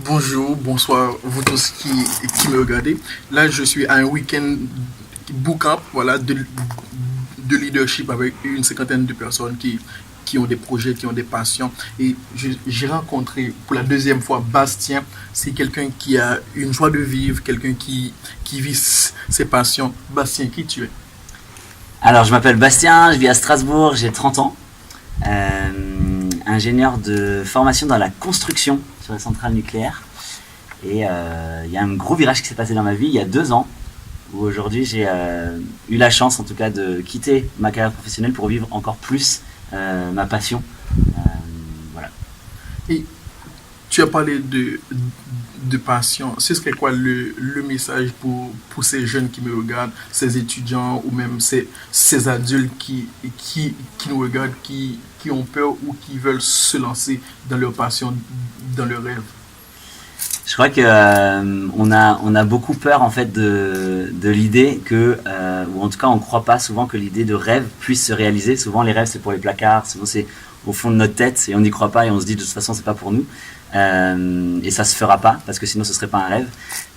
Bonjour, bonsoir, vous tous qui me regardez. Là, je suis à un week-end bootcamp voilà, de leadership avec une cinquantaine de personnes qui ont des projets, qui ont des passions. Et j'ai rencontré pour la deuxième fois Bastien. C'est quelqu'un qui a une joie de vivre, quelqu'un qui vit ses passions. Bastien, qui tu es? Alors, je m'appelle Bastien, je vis à Strasbourg, j'ai 30 ans. Ingénieur de formation dans la construction sur les centrales nucléaires. Et il y a un gros virage qui s'est passé dans ma vie il y a 2 ans, où aujourd'hui j'ai eu la chance en tout cas de quitter ma carrière professionnelle pour vivre encore plus ma passion. Voilà. Et tu as parlé de passion. Ce serait quoi le message pour ces jeunes qui me regardent, ces étudiants ou même ces adultes qui nous regardent, qui ont peur ou qui veulent se lancer dans leur passion, dans leur rêve? Je crois que on a beaucoup peur en fait de l'idée que ou en tout cas on croit pas souvent que l'idée de rêve puisse se réaliser. Souvent les rêves c'est pour les placards, souvent c'est au fond de notre tête et on n'y croit pas et on se dit de toute façon c'est pas pour nous et ça se fera pas parce que sinon ce serait pas un rêve.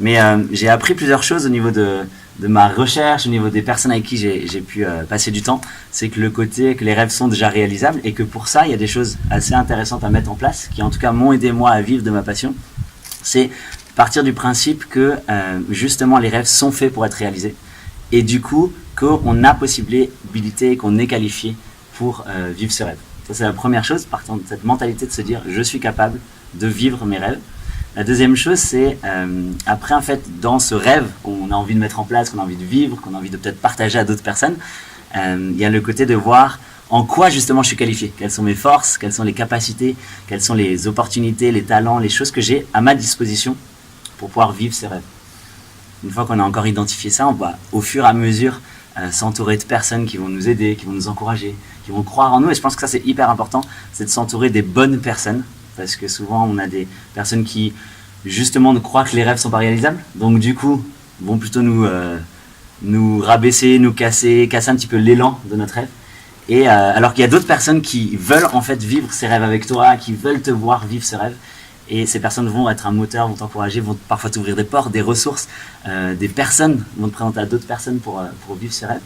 Mais j'ai appris plusieurs choses au niveau de ma recherche, au niveau des personnes avec qui j'ai pu passer du temps. C'est que le côté que les rêves sont déjà réalisables et que pour ça il y a des choses assez intéressantes à mettre en place qui en tout cas m'ont aidé moi à vivre de ma passion. C'est partir du principe que justement les rêves sont faits pour être réalisés et du coup qu'on a possibilité, qu'on est qualifié pour vivre ce rêve. Ça c'est la première chose, partant de cette mentalité de se dire je suis capable de vivre mes rêves. La deuxième chose c'est après en fait dans ce rêve qu'on a envie de mettre en place, qu'on a envie de vivre, qu'on a envie de peut-être partager à d'autres personnes, il y a le côté de voir en quoi justement je suis qualifié, quelles sont mes forces, quelles sont les capacités, quelles sont les opportunités, les talents, les choses que j'ai à ma disposition pour pouvoir vivre ces rêves. Une fois qu'on a encore identifié ça, on va au fur et à mesure s'entourer de personnes qui vont nous aider, qui vont nous encourager, qui vont croire en nous. Et je pense que ça c'est hyper important, c'est de s'entourer des bonnes personnes, parce que souvent on a des personnes qui justement nous croient que les rêves sont pas réalisables, donc du coup vont plutôt nous rabaisser, nous casser un petit peu l'élan de notre rêve. Et alors qu'il y a d'autres personnes qui veulent en fait vivre ces rêves avec toi, qui veulent te voir vivre ce rêve. Et ces personnes vont être un moteur, vont t'encourager, vont parfois t'ouvrir des portes, des ressources, des personnes vont te présenter à d'autres personnes pour vivre ce rêve.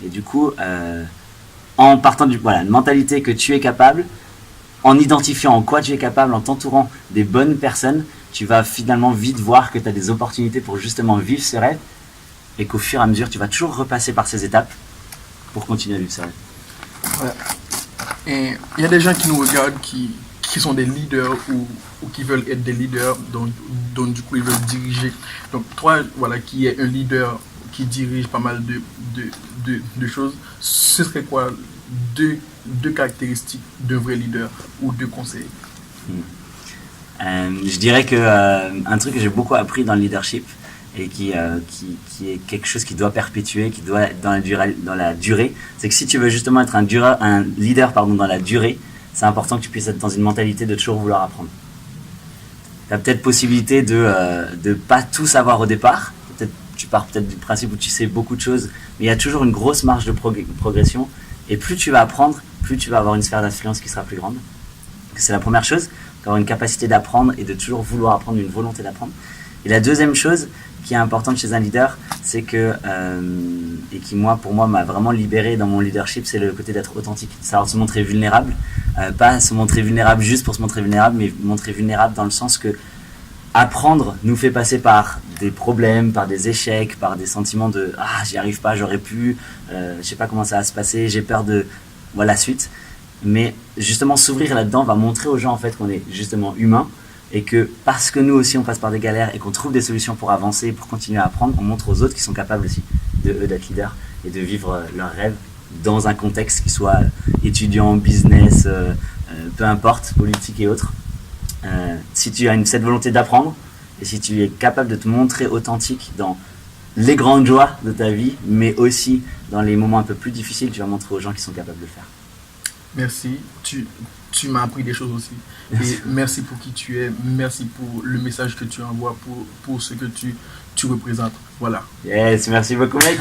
Et du coup, en partant d'une mentalité que tu es capable, en identifiant en quoi tu es capable, en t'entourant des bonnes personnes, tu vas finalement vite voir que tu as des opportunités pour justement vivre ce rêve et qu'au fur et à mesure, tu vas toujours repasser par ces étapes pour continuer à vivre ce rêve. Ouais. Et il y a des gens qui nous regardent qui sont des leaders ou qui veulent être des leaders, donc du coup ils veulent diriger. Donc toi, voilà, qui est un leader qui dirige pas mal de choses, ce serait quoi deux caractéristiques d'un vrai leader ou deux conseils? Je dirais que un truc que j'ai beaucoup appris dans le leadership et qui est quelque chose qui doit perpétuer, qui doit être dans la durée, c'est que si tu veux justement être un leader dans la durée, c'est important que tu puisses être dans une mentalité de toujours vouloir apprendre. Tu as peut-être possibilité de pas tout savoir au départ, tu pars peut-être du principe où tu sais beaucoup de choses, mais il y a toujours une grosse marge de progression, et plus tu vas apprendre, plus tu vas avoir une sphère d'influence qui sera plus grande. C'est la première chose, avoir une capacité d'apprendre et de toujours vouloir apprendre, une volonté d'apprendre. Et la deuxième chose qui est importante chez un leader, c'est que, et qui pour moi m'a vraiment libéré dans mon leadership, c'est le côté d'être authentique, savoir se montrer vulnérable, pas se montrer vulnérable juste pour se montrer vulnérable, mais montrer vulnérable dans le sens que apprendre nous fait passer par des problèmes, par des échecs, par des sentiments de j'y arrive pas, j'aurais pu, je sais pas comment ça va se passer, j'ai peur de la suite. Mais justement s'ouvrir là-dedans va montrer aux gens en fait qu'on est justement humain et que parce que nous aussi on passe par des galères et qu'on trouve des solutions pour avancer, pour continuer à apprendre, on montre aux autres qui sont capables aussi d'être leaders et de vivre leurs rêves dans un contexte qui soit étudiant, business, peu importe, politique et autres. Si tu as cette volonté d'apprendre et si tu es capable de te montrer authentique dans les grandes joies de ta vie, mais aussi dans les moments un peu plus difficiles, tu vas montrer aux gens qui sont capables de le faire. Merci, tu m'as appris des choses aussi. Et merci pour qui tu es, merci pour le message que tu envoies, pour ce que tu représentes. Voilà. Yes, merci beaucoup mec.